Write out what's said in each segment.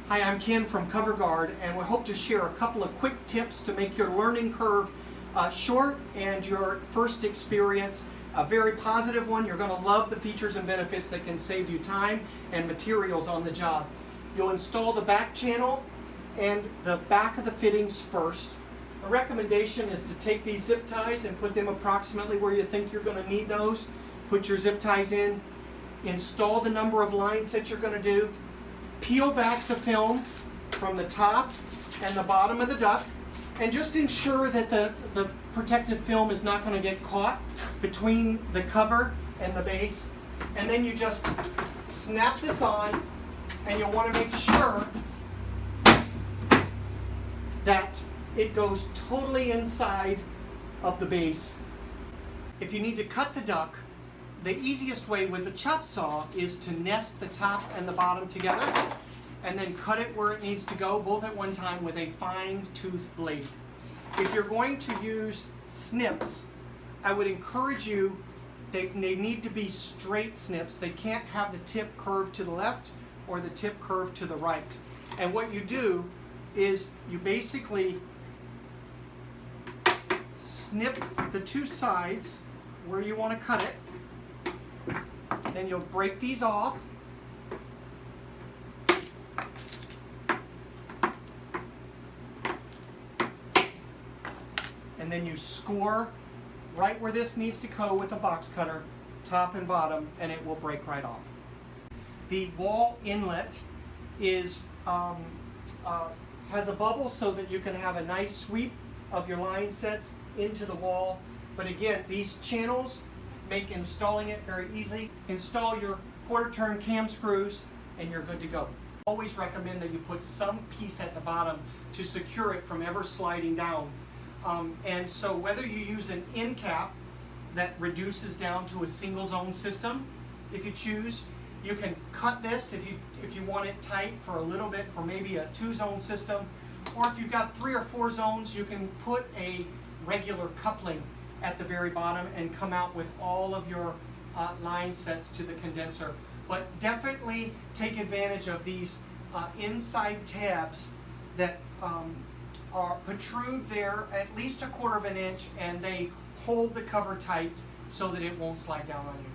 Hi, I'm Ken from CoverGuard, and we hope to share a couple of quick tips to make your learning curve short and your first experience a very positive one. You're going to love the features and benefits that can save you time and materials on the job. You'll install the back channel and the back of the fittings first. A recommendation is to take these zip ties and put them approximately where you think you're going to need those. Put your zip ties in, install the number of lines that you're going to do, peel back the film from the top and the bottom of the duct, and just ensure that the protective film is not going to get caught between the cover and the base. And then you just snap this on, and you'll want to make sure that it goes totally inside of the base. If you need to cut the duct, the easiest way with a chop saw is to nest the top and the bottom together and then cut it where it needs to go, both at one time with a fine tooth blade. If you're going to use snips, I would encourage you, they need to be straight snips. They can't have the tip curved to the left or the tip curved to the right. And what you do is you basically snip the two sides where you want to cut it. Then you'll break these off. And then you score right where this needs to go with a box cutter, top and bottom, and it will break right off. The wall inlet is has a bubble so that you can have a nice sweep of your line sets into the wall. But again, these channels make installing it very easy. Install your quarter turn cam screws and you're good to go. Always recommend that you put some piece at the bottom to secure it from ever sliding down. And so whether you use an end cap that reduces down to a single zone system, if you choose, you can cut this if you want it tight for a little bit for maybe a 2-zone system, or if you've got 3 or 4 zones, you can put a regular coupling at the very bottom and come out with all of your line sets to the condenser. But definitely take advantage of these inside tabs that protrude there at least 1/4 of an inch, and they hold the cover tight so that it won't slide down on you.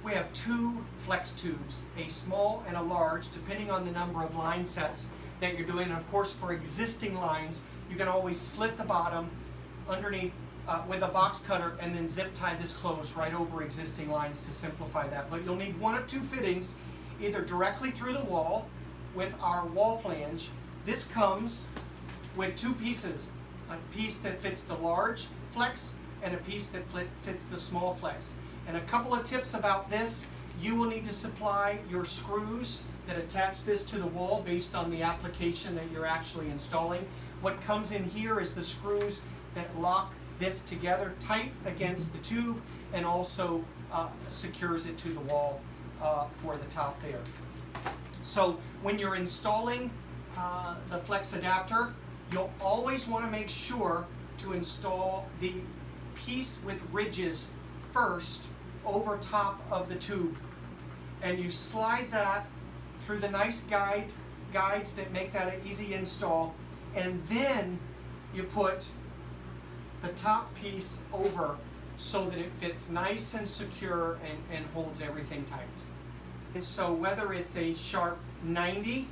We have 2 flex tubes, a small and a large, depending on the number of line sets that you're doing. And of course, for existing lines, you can always slit the bottom underneath with a box cutter and then zip tie this closed right over existing lines to simplify that. But you'll need one of 2 fittings, either directly through the wall with our wall flange. This comes with 2 pieces, a piece that fits the large flex and a piece that fits the small flex. And a couple of tips about this: you will need to supply your screws that attach this to the wall based on the application that you're actually installing. What comes in here is the screws that lock this together tight against the tube and also secures it to the wall for the top there. So when you're installing the flex adapter, you'll always want to make sure to install the piece with ridges first over top of the tube, and you slide that through the nice guides that make that an easy install, and then you put the top piece over so that it fits nice and secure and holds everything tight. And so whether it's a sharp 90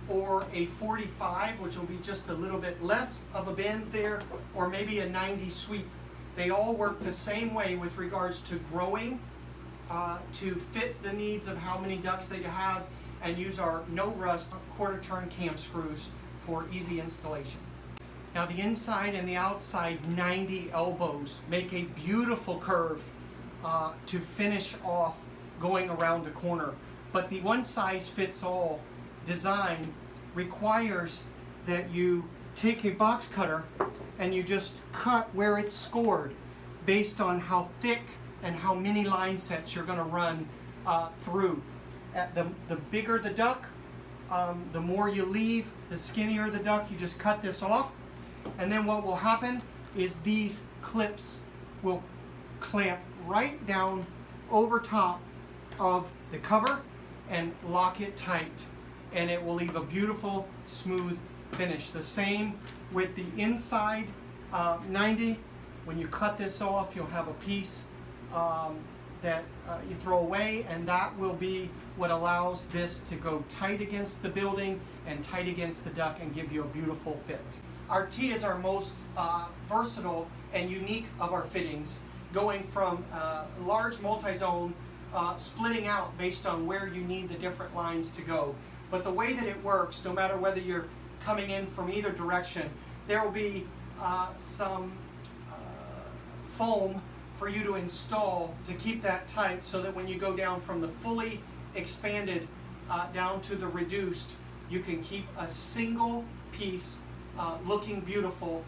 or a 45, which will be just a little bit less of a bend there, or maybe a 90 sweep, they all work the same way with regards to growing, to fit the needs of how many ducts that you have, and use our no rust quarter turn cam screws for easy installation. Now the inside and the outside 90 elbows make a beautiful curve to finish off going around the corner. But the one size fits all design requires that you take a box cutter and you just cut where it's scored based on how thick and how many line sets you're going to run through. The bigger the duct, the more you leave, the skinnier the duct. You just cut this off, and then what will happen is these clips will clamp right down over top of the cover and lock it tight. and it will leave a beautiful, smooth finish. The same with the inside 90. When you cut this off, you'll have a piece that you throw away, and that will be what allows this to go tight against the building and tight against the duct and give you a beautiful fit. Our T is our most versatile and unique of our fittings, going from large multi-zone splitting out based on where you need the different lines to go. But the way that it works, no matter whether you're coming in from either direction, there will be some foam for you to install to keep that tight, so that when you go down from the fully expanded down to the reduced, you can keep a single piece looking beautiful.